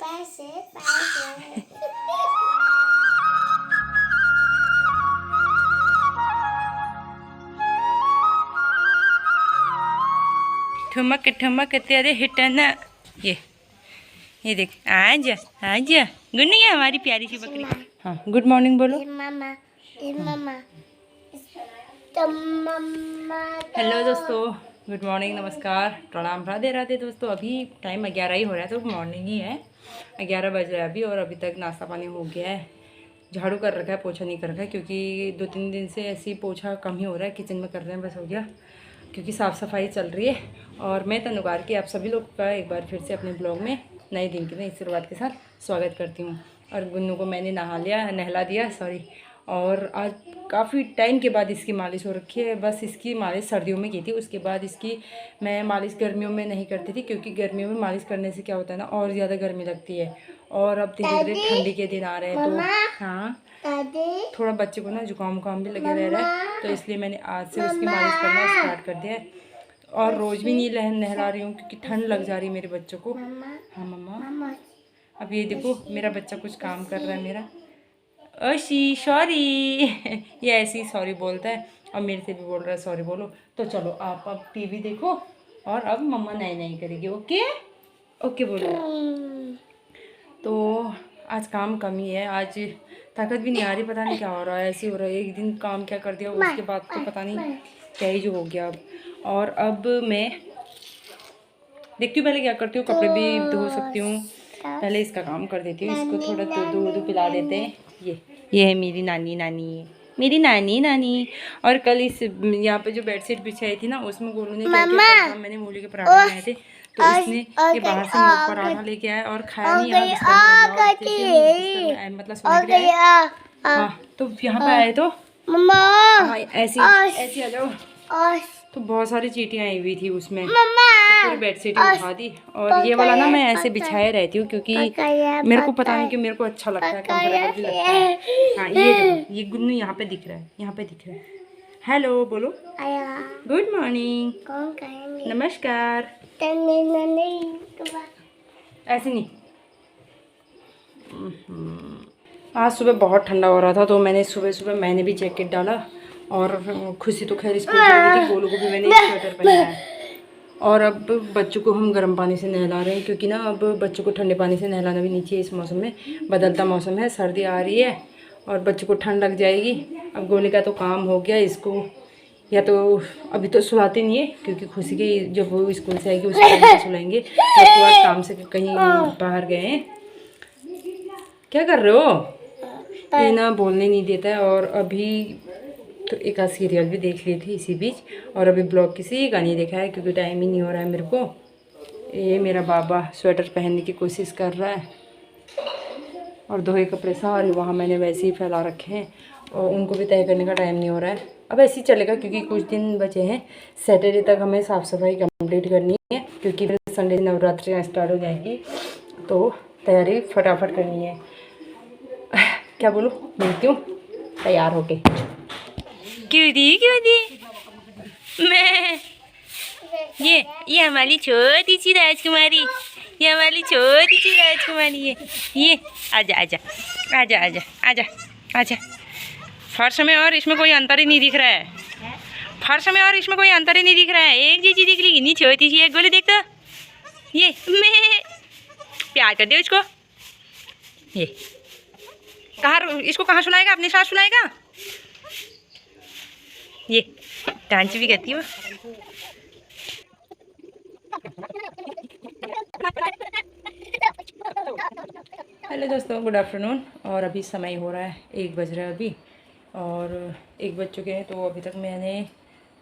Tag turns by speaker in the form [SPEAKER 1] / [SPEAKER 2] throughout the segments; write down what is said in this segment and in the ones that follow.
[SPEAKER 1] पैसे पैसे
[SPEAKER 2] ठुमक ठुमक तेरे हिटना। ये देख, आजा आजा। गुन्नी है हमारी प्यारी सी बकरी। हाँ, गुड मॉर्निंग बोलो।
[SPEAKER 1] मम्मा मम्मा
[SPEAKER 2] हेलो दोस्तों, गुड मॉर्निंग, नमस्कार, प्रणाम, राधे राधे। दोस्तों अभी टाइम 11 ही हो रहा है, तो मॉर्निंग ही है। 11 बज रहा है अभी, और अभी तक नाश्ता पानी हो गया है। झाड़ू कर रखा है, पोछा नहीं कर रखा है, क्योंकि 2-3 दिन से ऐसे ही पोछा कम ही हो रहा है। किचन में कर रहे हैं, बस हो गया, क्योंकि साफ़ सफाई चल रही है। और मैं तनुकार की आप सभी लोग का एक बार फिर से अपने ब्लॉग में नए दिन की नई शुरुआत के साथ स्वागत करती हूँ। और गुन्नू को मैंने नहला दिया और आज काफ़ी टाइम के बाद इसकी मालिश हो रखी है। बस इसकी मालिश सर्दियों में की थी, उसके बाद इसकी मैं मालिश गर्मियों में नहीं करती थी, क्योंकि गर्मियों में मालिश करने से क्या होता है ना, और ज़्यादा गर्मी लगती है। और अब धीरे धीरे ठंडी के दिन आ रहे हैं, तो हाँ, थोड़ा बच्चे को ना जुकाम भी लगे रह रहा है, तो इसलिए मैंने आज से उसकी मालिश करना स्टार्ट कर दिया है। और रोज़ भी नहीं नहला रही हूँ, क्योंकि ठंड लग जा रही है मेरे बच्चों को। हाँ मम्मा। अब ये देखो, मेरा बच्चा कुछ काम कर रहा है मेरा। ओशी सॉरी ये ऐसे ही सॉरी बोलता है, और मेरे से भी बोल रहा है सॉरी बोलो। तो चलो आप अब टीवी देखो, और अब मम्मा नहीं करेगी। ओके ओके बोलो। तो आज काम कम ही है, आज ताकत भी नहीं आ रही, पता नहीं क्या हो रहा है, ऐसे हो रहा है। एक दिन काम क्या कर दिया, उसके बाद तो पता नहीं क्या ही जो हो गया अब। और अब मैं देखती हूँ पहले क्या करती हूँ, कपड़े भी धो सकती हूँ, पहले इसका काम कर देती हूँ। इसको थोड़ा दूध पिला देते हैं। ये है मेरी मेरी नानी। और कल इस यहाँ पे जो बेडशीट बिछाई थी ना, उसमें गोलू ने क्या किया था, मैंने मूली के पराठे बनाए थे, तो इसने ये बाहर से पराठा लेके आया और खाया नहीं। यहाँ बिस्तर में मतलब सोने के लिए आए। हाँ, तो यहाँ पे आए तो हाँ, ऐसी आ जाओ। तो बहुत सारी चींटियाँ आई हुई थी उसमें, तो पूरी बेडशीट उठा दी। और ये वाला ना मैं ऐसे बिछाए रहती हूँ, क्योंकि मेरे को पता नहीं क्यों मेरे को अच्छा लगता है, कंफर्टेबल भी लगता है। हाँ, ये देखो, ये गुन्नू यहाँ पे दिख रहा है, हेलो बोलो, गुड मॉर्निंग, नमस्कार। ऐसे नहीं। आज सुबह बहुत ठंडा हो रहा था, तो मैंने सुबह मैंने भी जैकेट डाला, और खुशी तो खैर स्कूल जा रही थी, गोलू को भी मैंने स्वेटर पहनाया है। और अब बच्चों को हम गर्म पानी से नहला रहे हैं, क्योंकि ना अब बच्चों को ठंडे पानी से नहलाना भी नहीं चाहिए इस मौसम में। बदलता मौसम है, सर्दी आ रही है और बच्चों को ठंड लग जाएगी। अब गोली का तो काम हो गया, इसको या तो अभी तो सुलाते नहीं है, क्योंकि खुशी की जब वो स्कूल से आएगी उसको टाइम सुलाएंगे। उसके बाद काम से कहीं बाहर गए हैं। क्या कर रहे हो? ये ना बोलने नहीं देता है। और अभी तो एक आध सीरियल भी देख ली थी इसी बीच, और अभी ब्लॉग किसी का नहीं देखा है, क्योंकि टाइम ही नहीं हो रहा है मेरे को। ये मेरा बाबा स्वेटर पहनने की कोशिश कर रहा है, और धोए कपड़े सारे वहाँ मैंने वैसे ही फैला रखे हैं, और उनको भी तय करने का टाइम नहीं हो रहा है। अब ऐसे ही चलेगा, क्योंकि कुछ दिन बचे हैं। सैटरडे तक हमें साफ़ सफाई कंप्लीट करनी है, क्योंकि फिर संडे नवरात्रि स्टार्ट हो जाएगी, तो तैयारी फटाफट करनी है। क्या बोलूँ, मिलती हूँ तैयार होके। क्यों दी मैं ये हमारी छोटी सी राजकुमारी, ये हमारी छोटी सी राजकुमारी है। ये आजा। फर्श में और इसमें कोई अंतर ही नहीं दिख रहा है, एक जैसी दिख रही, नहीं छोटी सी है। गोली देख तो, ये मैं प्यार कर दे इसको। ये इसको कहाँ सुलाएगा, अपने साथ सुलाएगा। ये डांस भी करती है वो। हेलो दोस्तों, गुड आफ्टरनून। और अभी समय हो रहा है 1 बज रहा है अभी, और 1 बज चुके हैं। तो अभी तक मैंने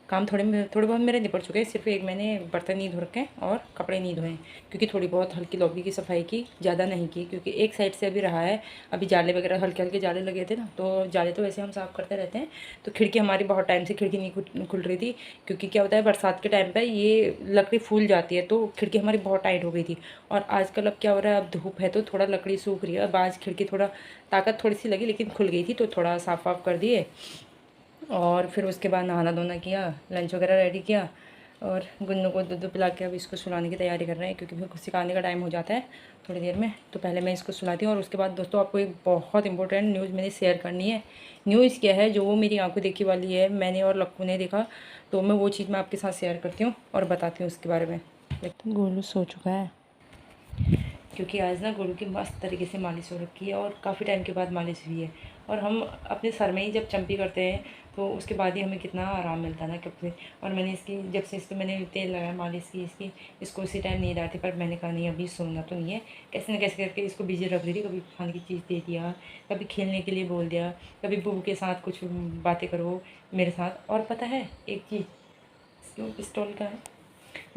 [SPEAKER 2] काम थोड़े बहुत मेरे निपट चुके हैं। सिर्फ एक मैंने बर्तन नहीं धो रखे हैं और कपड़े नहीं धोए, क्योंकि थोड़ी बहुत हल्की लॉबी की सफाई की, ज़्यादा नहीं की, क्योंकि एक साइड से अभी रहा है। अभी जाले वगैरह हल्के जाले लगे थे ना, तो जाले तो वैसे हम साफ़ करते रहते हैं। तो खिड़की हमारी बहुत टाइम से खिड़की नहीं खुल रही थी, क्योंकि क्या होता है, बरसात के टाइम पर ये लकड़ी फूल जाती है, तो खिड़की हमारी बहुत टाइट हो गई थी। और आजकल अब क्या हो रहा है, अब धूप है तो थोड़ा लकड़ी सूख रही है। अब आज खिड़की थोड़ा ताकत थोड़ी सी लगी, लेकिन खुल गई थी, तो थोड़ा साफ़ कर दिए। और फिर उसके बाद नहाना धोना किया, लंच वगैरह रेडी किया, और गुन्नू को दूध पिला के अब इसको सुलाने की तैयारी कर रहे हैं, क्योंकि फिर कुछ सिखाने का टाइम हो जाता है थोड़ी देर में। तो पहले मैं इसको सुलाती हूँ और उसके बाद दोस्तों आपको एक बहुत इंपॉर्टेंट न्यूज़ मैंने शेयर करनी है। न्यूज़ क्या है, जो वो मेरी आंखों देखी वाली है, मैंने और लक्कू ने देखा, तो मैं वो चीज़ मैं आपके साथ शेयर करती हूँ और बताती हूँ उसके बारे में। लेकिन गोलू सो चुका है, क्योंकि आज ना गोलू की मस्त तरीके से मालिश हो रखी है और काफ़ी टाइम के बाद मालिश हुई है। और हम अपने सर में ही जब चंपी करते हैं तो उसके बाद ही हमें कितना आराम मिलता है ना कभी। और मैंने इसकी जब से इसको मैंने तेल लगाया मालिश की इसको उसी टाइम नींद आती, पर मैंने कहा नहीं अभी सोना तो नहीं है। कैसे न कैसे करके इसको बिजी रख रही थी, कभी खाने की चीज़ दे दिया, कभी खेलने के लिए बोल दिया, कभी बुबू के साथ कुछ बातें करो मेरे साथ। और पता है एक चीज़, इसको पिस्तौल का है,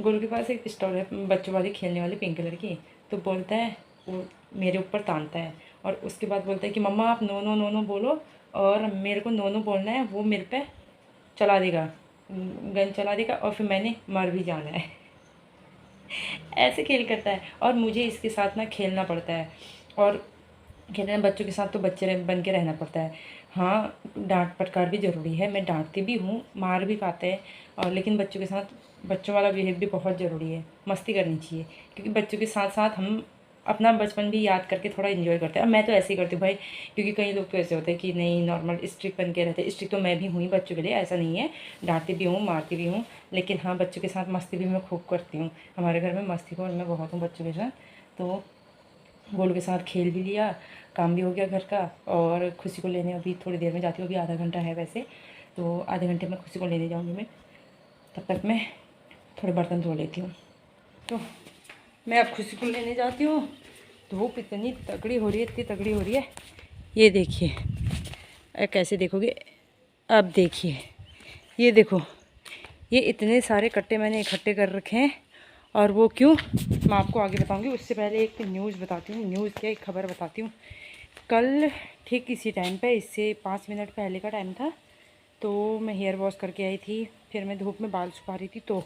[SPEAKER 2] गोलू के पास एक पिस्तौल है बच्चों वाली खेलने वाली पिंक कलर की। तो बोलता है वो मेरे ऊपर तानता है और उसके बाद बोलता है कि मम्मा आप नो नो नो नो बोलो, और मेरे को नो नो बोलना है, वो मेरे पे चला देगा, गन चला देगा और फिर मैंने मर भी जाना है। ऐसे खेल करता है और मुझे इसके साथ ना खेलना पड़ता है। और कहते हैं बच्चों के साथ तो बच्चे बन के रहना पड़ता है। हाँ, डांट फटकार भी ज़रूरी है, मैं डांटती भी हूँ, मार भी खाते हैं, और लेकिन बच्चों के साथ बच्चों वाला बिहेव भी बहुत ज़रूरी है, मस्ती करनी चाहिए, क्योंकि बच्चों के साथ साथ हम अपना बचपन भी याद करके थोड़ा इन्जॉय करते हैं। और मैं तो ऐसे ही करती हूँ भाई, क्योंकि कई लोग तो ऐसे होते हैं कि नहीं नॉर्मल स्ट्रिक्ट बन के रहते हैं। स्ट्रिक्ट तो मैं भी हुई बच्चों के लिए, ऐसा नहीं है, डांटती भी हूँ मारती भी हूँ, लेकिन हाँ बच्चों के साथ मस्ती भी मैं खूब करती हूँ। हमारे घर में मस्ती खोर मैं बहुत हूँ बच्चों के साथ। तो गोलू के साथ खेल भी लिया, काम भी हो गया घर का, और खुशी को लेने अभी थोड़ी देर में जाती हूँ, अभी आधा घंटा है वैसे, तो आधे घंटे में खुशी को लेने जाऊँगी मैं। तब तक मैं थोड़े बर्तन धो लेती हूँ। तो मैं अब खुशी को लेने जाती हूँ। धूप इतनी तगड़ी हो रही है, इतनी तगड़ी हो रही है, ये देखिए। कैसे देखोगे, अब देखिए, ये देखो, ये इतने सारे कट्टे मैंने इकट्ठे कर रखे हैं। और वो क्यों, मैं आपको आगे बताऊंगी। उससे पहले एक न्यूज़ बताती हूँ, न्यूज़ क्या, एक खबर बताती हूँ। कल ठीक इसी टाइम पे, इससे 5 मिनट पहले का टाइम था, तो मैं हेयर वॉश करके आई थी, फिर मैं धूप में बाल सुखा रही थी, तो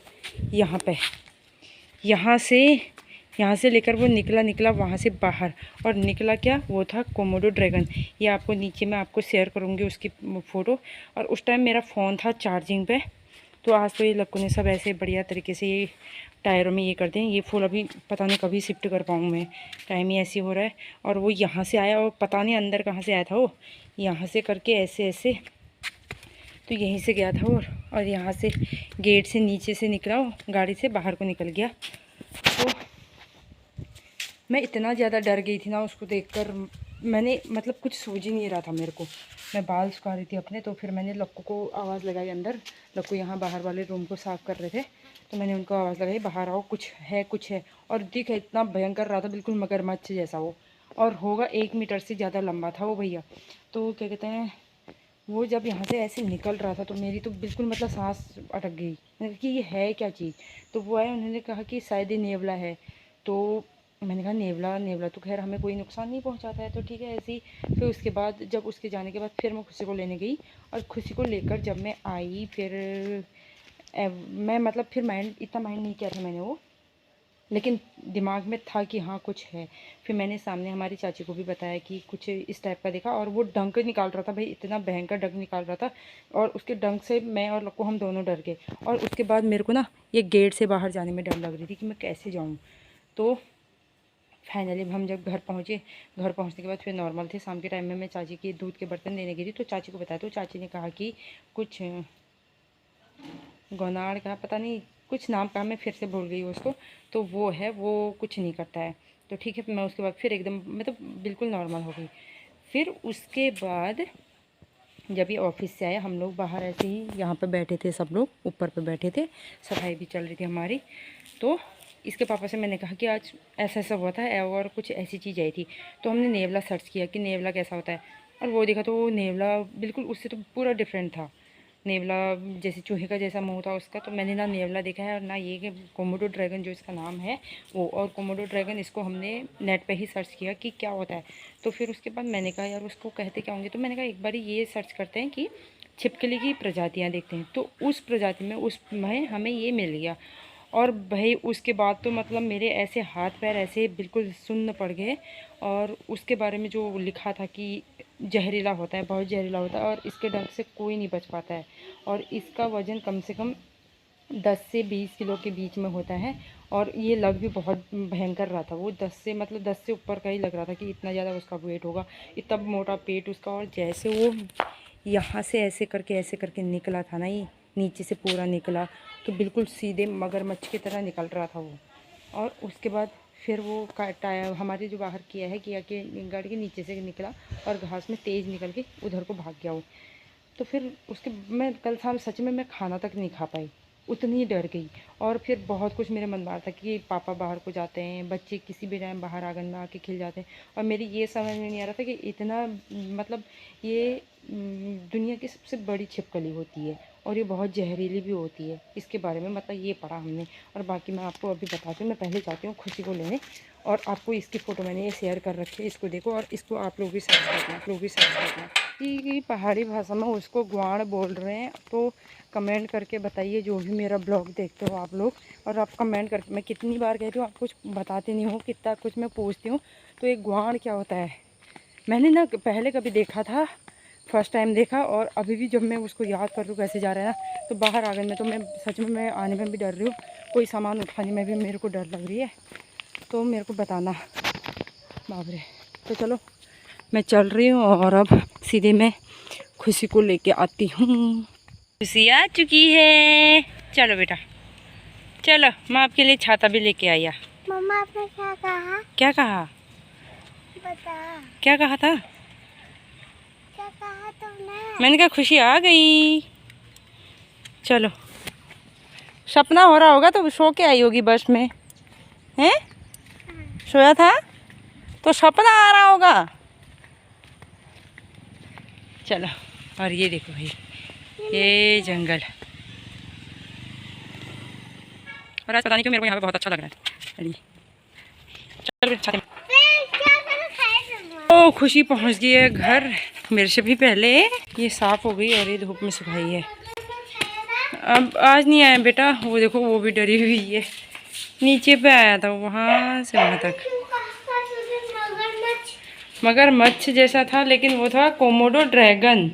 [SPEAKER 2] यहाँ से लेकर वो निकला वहाँ से बाहर, और निकला क्या, वो था कोमोडो ड्रैगन। ये आपको नीचे मैं आपको शेयर करूँगी उसकी फ़ोटो। और उस टाइम मेरा फ़ोन था चार्जिंग पे। तो आज तो ये लक्कू ने सब ऐसे बढ़िया तरीके से ये टायरों में ये कर दें। ये फूल अभी पता नहीं कभी शिफ्ट कर पाऊँ मैं, टाइम ही ऐसे हो रहा है। और वो यहाँ से आया और पता नहीं अंदर कहाँ से आया था, वो यहाँ से करके ऐसे ऐसे, तो यहीं से गया था और यहाँ से गेट से नीचे से निकला, गाड़ी से बाहर को निकल गया। तो मैं इतना ज़्यादा डर गई थी ना उसको देखकर, मैंने मतलब कुछ सूझ ही नहीं रहा था मेरे को। मैं बाल सुखा रही थी अपने, तो फिर मैंने लक्कू को आवाज़ लगाई अंदर। लक्कू यहाँ बाहर वाले रूम को साफ़ कर रहे थे, तो मैंने उनको आवाज़ लगाई बाहर आओ, कुछ है कुछ है। और दिख इतना भयंकर रहा था, बिल्कुल मगरमच्छ जैसा वो, और होगा 1 मीटर से ज़्यादा लंबा था वो भैया। तो क्या कहते हैं, वो जब यहाँ से ऐसे निकल रहा था तो मेरी तो बिल्कुल मतलब सांस अटक गई। मैंने कहा कि ये है क्या चीज़। तो वो आए, उन्होंने कहा कि शायद ये नेवला है। तो मैंने कहा नेवला, नेवला तो खैर हमें कोई नुकसान नहीं पहुंचाता है, तो ठीक है ऐसे ही। फिर उसके बाद जब उसके जाने के बाद फिर मैं खुशी को लेने गई, और खुशी को लेकर जब मैं आई फिर मैं मतलब फिर माइंड इतना माइंड नहीं किया था मैंने वो, लेकिन दिमाग में था कि हाँ कुछ है। फिर मैंने सामने हमारी चाची को भी बताया कि कुछ इस टाइप का देखा, और वो डंक निकाल रहा था भाई, इतना भयंकर डंक निकाल रहा था। और उसके डंक से मैं और लक्कू हम दोनों डर गए। और उसके बाद मेरे को ना ये गेट से बाहर जाने में डर लग रही थी कि मैं कैसे जाऊँ। तो फाइनली हम जब घर पहुँचे, घर पहुँचने के बाद फिर नॉर्मल थे। शाम के टाइम में मैं चाची की दूध के बर्तन लेने गई थी, तो चाची को बताया, तो चाची ने कहा कि कुछ गोनाड़ का पता नहीं कुछ नाम का, मैं फिर से भूल गई उसको। तो वो है, वो कुछ नहीं करता है। तो ठीक है, मैं उसके बाद फिर एकदम मतलब बिल्कुल नॉर्मल हो गई। फिर उसके बाद जब ये ऑफिस से आया, हम लोग बाहर ऐसे ही यहाँ पे बैठे थे, सब लोग ऊपर पे बैठे थे, सफाई भी चल रही थी हमारी। तो इसके पापा से मैंने कहा कि आज ऐसा ऐसा हुआ था और कुछ ऐसी चीज़ आई थी। तो हमने नेवला सर्च किया कि नेवला कैसा होता है, और वो देखा तो वो नेवला बिल्कुल उससे तो पूरा डिफरेंट था। नेवला जैसे चूहे का जैसा मुंह था उसका। तो मैंने ना नेवला देखा है और ना ये कि कोमोडो ड्रैगन जो इसका नाम है वो। और कोमोडो ड्रैगन इसको हमने नेट पे ही सर्च किया कि क्या होता है। तो फिर उसके बाद मैंने कहा यार उसको कहते क्या होंगे, तो मैंने कहा एक बार ये सर्च करते हैं कि छिपकली की प्रजातियाँ देखते हैं। तो उस प्रजाति में उसमें हमें ये मिल गया। और भाई उसके बाद तो मतलब मेरे ऐसे हाथ पैर ऐसे बिल्कुल सुन्न पड़ गए। और उसके बारे में जो लिखा था कि जहरीला होता है, बहुत जहरीला होता है, और इसके डंक से कोई नहीं बच पाता है। और इसका वज़न कम से कम 10 से 20 किलो के बीच में होता है। और ये लग भी बहुत भयंकर रहा था वो, 10 से मतलब 10 से ऊपर का ही लग रहा था कि इतना ज़्यादा उसका वेट होगा, इतना मोटा पेट उसका। और जैसे वो यहाँ से ऐसे करके निकला था ना, ये नीचे से पूरा निकला तो बिल्कुल सीधे मगरमच्छ की तरह निकल रहा था वो। और उसके बाद फिर वो टायर हमारे जो बाहर किया के गाड़ी के नीचे से निकला और घास में तेज़ निकल के उधर को भाग गया वो। तो फिर उसके मैं कल शाम सच में मैं खाना तक नहीं खा पाई, उतनी डर गई। और फिर बहुत कुछ मेरे मन में आ रहा था कि पापा बाहर को जाते हैं, बच्चे किसी भी टाइम बाहर आंगन में आके खेल जाते हैं, और मेरी ये समझ में नहीं आ रहा था कि इतना मतलब ये दुनिया की सबसे बड़ी छिपकली होती है और ये बहुत जहरीली भी होती है, इसके बारे में मतलब ये पढ़ा हमने। और बाकी मैं आपको अभी बताती हूँ। मैं पहले जाती हूँ खुशी को लेने, और आपको इसकी फ़ोटो मैंने ये शेयर कर रखी है, इसको देखो और इसको आप लोग भी सर्च करना, आप लोग भी सर्च करना कि पहाड़ी भाषा में उसको ग्वाड़ बोल रहे हैं। तो कमेंट करके बताइए जो भी मेरा ब्लॉग देखते हो आप लोग, और आप कमेंट करके, मैं कितनी बार कहती हूँ आप कुछ बताते नहीं हो, कितना कुछ मैं पूछती हूँ। तो एक ग्वाड़ क्या होता है, मैंने ना पहले कभी देखा था, फर्स्ट टाइम देखा, और अभी भी जब मैं उसको याद कर लूँ कैसे जा रहा है ना, तो बाहर आ गए मैं, तो मैं सच में मैं आने में भी डर रही हूँ, कोई सामान उठाने में भी मेरे को डर लग रही है। तो मेरे को बताना बाबरे। तो चलो मैं चल रही हूँ और अब सीधे मैं खुशी को लेके आती हूँ। खुशी आ चुकी है, चलो बेटा चलो, मैं आपके लिए छाता भी लेके आया।
[SPEAKER 1] मम्मा आपने क्या कहा?
[SPEAKER 2] क्या कहा?
[SPEAKER 1] बता।
[SPEAKER 2] क्या कहा था?
[SPEAKER 1] क्या कहा तुमने?
[SPEAKER 2] मैंने कहा खुशी आ गई। चलो, सपना हो रहा होगा तो सो के आई होगी बस में, हैं? सोया था तो सपना आ रहा होगा। चलो, और ये देखो भाई, ये जंगल, और आज पता नहीं क्यों मेरे को यहाँ पे बहुत अच्छा लग रहा है। चलो छाते में। ओ खुशी पहुँच गई है घर मेरे से भी पहले। ये साफ़ हो गई और ये धूप में सुखाई है। अब आज नहीं आया बेटा, वो देखो वो भी डरी हुई है, नीचे पे आया था वहाँ से वहाँ तक। मगरमच्छ जैसा था लेकिन वो था कोमोडो ड्रैगन।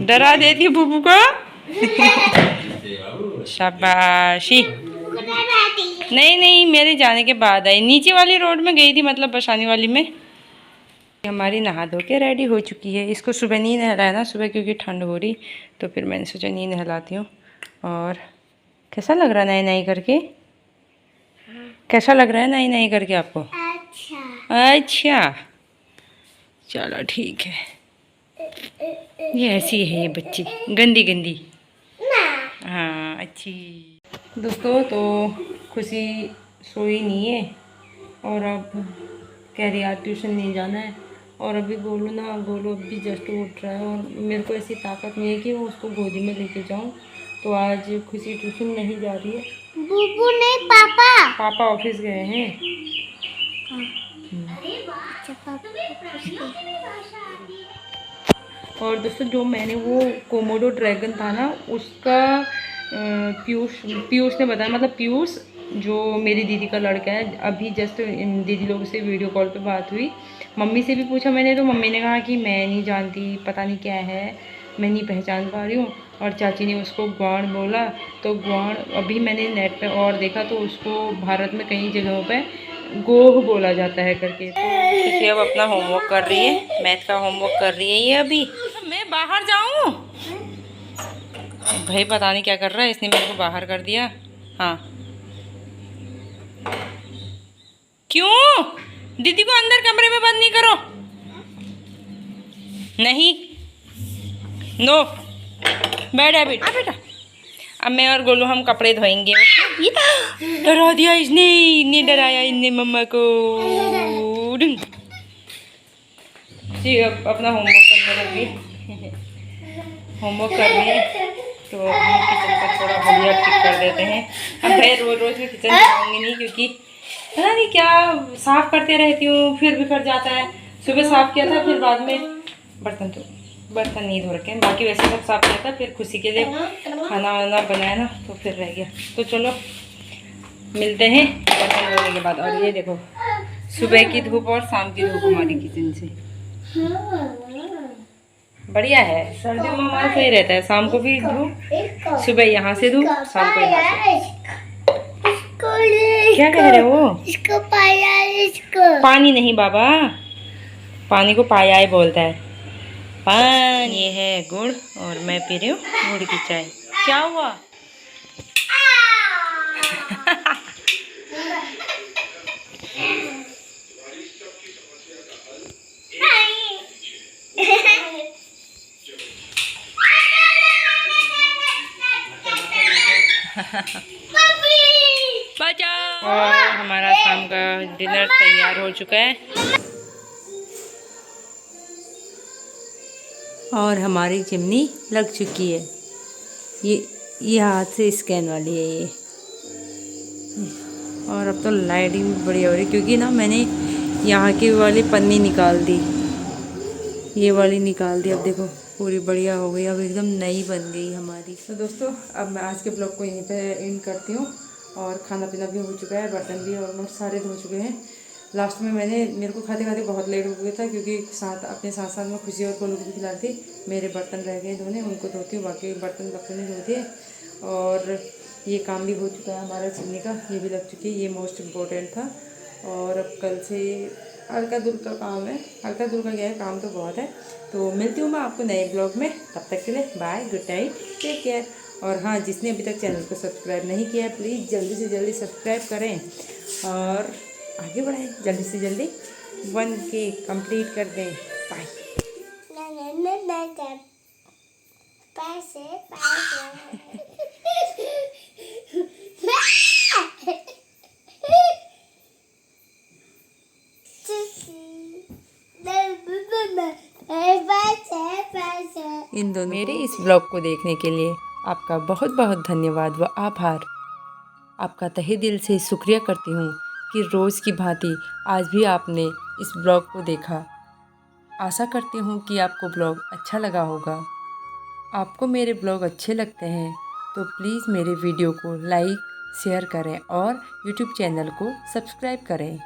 [SPEAKER 2] डरा देती बुबू को। शाबाशी। नहीं नहीं, मेरे जाने के बाद आई, नीचे वाली रोड में गई थी, मतलब बसानी वाली में। हमारी नहा धो के रेडी हो चुकी है। इसको सुबह नहीं नहलाया ना, सुबह क्योंकि ठंड हो रही, तो फिर मैंने सोचा नहीं नहलाती हूँ। और कैसा लग रहा है नई नई करके? कैसा लग रहा है नई नई करके आपको? अच्छा चलो ठीक है। ये ऐसी है ये बच्ची, गंदी गंदी। हाँ अच्छी। दोस्तों तो खुशी सोई नहीं है, और अब कह रही आज ट्यूशन नहीं जाना है। और अभी गोलू अभी जस्ट उठ रहा है, और मेरे को ऐसी ताकत नहीं है कि वो उसको गोदी में लेके जाऊं। तो आज खुशी ट्यूशन नहीं जा रही है।
[SPEAKER 1] बुबू नहीं, पापा।
[SPEAKER 2] पापा ऑफिस गए हैं। और दोस्तों जो मैंने वो कोमोडो ड्रैगन था ना, उसका पीयूष ने बताया, मतलब पीयूष जो मेरी दीदी का लड़का है, अभी जस्ट इन दीदी लोगों से वीडियो कॉल पे बात हुई। मम्मी से भी पूछा मैंने, तो मम्मी ने कहा कि मैं नहीं जानती, पता नहीं क्या है, मैं नहीं पहचान पा रही हूँ। और चाची ने उसको ग्वाड़ बोला, तो ग्वाड़ अभी मैंने नेट पे और देखा तो उसको भारत में कई जगहों पे गोह बोला जाता है करके। तो खुशी अब अपना होमवर्क कर रही है, मैथ का होमवर्क कर रही है ये अभी। मैं बाहर जाऊँ भाई, पता नहीं क्या कर रहा है, इसने मेरे को बाहर कर दिया। हाँ क्यों? दीदी को अंदर कमरे में बंद नहीं करो, नहीं, नो बैड हैबिट। हाँ बेटा, अब मैं और गोलू हम कपड़े धोएंगे। डरा दिया इसने, इतने डराया इनने मम्मा को। जी अब अपना होमवर्क करने लगी, होमवर्क कर रही है। तो हम किचन को थोड़ा बढ़िया ठीक कर देते हैं। अब मैं रोज़ रोज़ में किचन जाऊँगी नहीं, क्योंकि पता नहीं क्या साफ़ करते रहती हूँ फिर बिखर जाता है। सुबह साफ़ किया था, फिर बाद में बर्तन तो बर्तन नहीं धो रखे हैं, बाकी वैसे सब साफ किया था। फिर खुशी के लिए खाना वाना बनाया ना तो फिर रह गया। तो चलो मिलते हैं बर्तन धोने के बाद। और ये देखो सुबह की धूप और शाम की धूप हमारी किचन से बढ़िया है। सर्दियों में हमारा सही रहता है, शाम को भी धूप, सुबह यहाँ से धूप, शाम को यहाँ से। क्या कह रहे हो?
[SPEAKER 1] इसको पाया, इसको
[SPEAKER 2] पानी नहीं बाबा, पानी को पाया बोलता है। पानी ये है गुड़ और मैं पी रही हूँ गुड़ की चाय। क्या हुआ? और हमारा शाम का डिनर तैयार हो चुका है और हमारी चिमनी लग चुकी है। ये हाथ से स्कैन वाली है ये। और अब तो लाइटिंग भी बढ़िया हो रही क्योंकि ना मैंने यहाँ की वाली पन्नी निकाल दी, ये वाली निकाल दी। अब देखो पूरी बढ़िया हो गई, अब एकदम नई बन गई हमारी। तो दोस्तों अब मैं आज के ब्लॉग को यहीं पे एंड करती हूँ। और खाना पीना भी हो चुका है, बर्तन भी ऑलमोस्ट सारे धो चुके हैं। लास्ट में मेरे को खाते खाते बहुत लेट हो गया था क्योंकि अपने साथ साथ में खुशी और कोलू को भी खिला थी। मेरे बर्तन रह गए धोने, उनको धोती हूँ, बाकी बर्तन बच्चों ने धो दिए। और ये काम भी हो चुका है हमारा चिमनी का, ये भी लग चुकी है, ये मोस्ट इम्पोर्टेंट था। और अब कल से हल्का धुल का काम है, हल्का धुल का क्या है, काम तो बहुत है। तो मिलती हूँ मैं आपको नए ब्लॉग में, तब तक के लिए bye, good night, take care. और हाँ, जिसने अभी तक चैनल को सब्सक्राइब नहीं किया है प्लीज़ जल्दी से जल्दी सब्सक्राइब करें और आगे बढ़ाएं, जल्दी से जल्दी 1K कंप्लीट कर दें। बाय।
[SPEAKER 1] पैसे
[SPEAKER 2] इन दोनों मेरे इस ब्लॉग को देखने के लिए आपका बहुत बहुत धन्यवाद व आभार। आपका तहे दिल से शुक्रिया करती हूँ कि रोज़ की भांति आज भी आपने इस ब्लॉग को देखा। आशा करती हूँ कि आपको ब्लॉग अच्छा लगा होगा। आपको मेरे ब्लॉग अच्छे लगते हैं तो प्लीज़ मेरे वीडियो को लाइक शेयर करें और यूट्यूब चैनल को सब्सक्राइब करें।